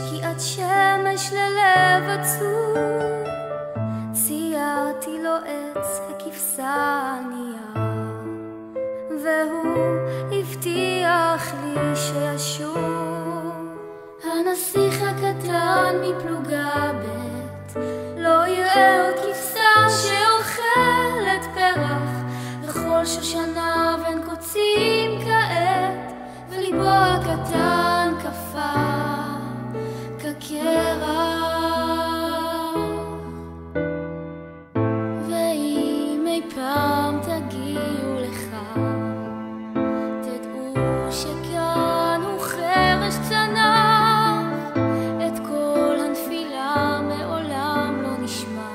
שקיעת שמש ללב עצוב, ציירתי לו עץ וכבשה ענייה, והוא הבטיח לי שישוב. הנסיך הקטן מפלוגה ב' לא יראה עוד כבשה שאוכלת פרח, וכל שושנה בין קוצים כעת, וליבו הקטן קפא כקרח. ואם אי פעם תגיעו לכאן, תדעו שכאן הוא חרש צנח, את כל הנפילה מעולם לא נשמע,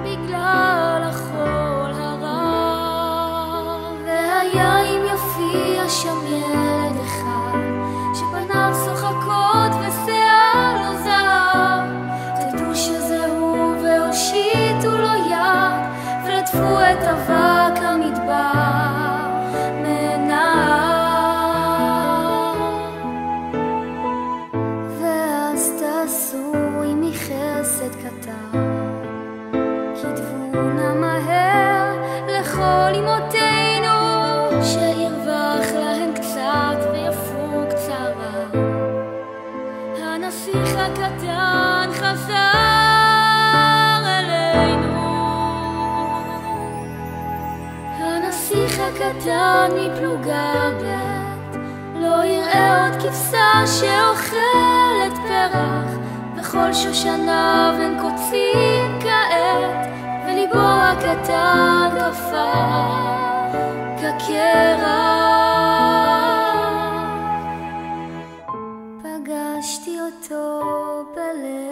בגלל החול הרע. והיה אם יופיע שם ילד אחד, שפניו שוחקות ושיער לו זהב, תדעו שזה הוא והושיטו לו יד, ולטפו את אבק המדבר מעיניו. ואז תעשו עמי חסד קטן, כתבו נא מהר לכל אמותינו, שירווח להן קצת ויפוג צערה. הנסיך הקטן חזר אלינו, הנסיך הקטן מפלוגה ב' לא יראה עוד כבשה שאוכלת פרח, וכל שושנה בין קוצים כעת, וליבו הקטן קפא כקרח. פגשתי אותו בלב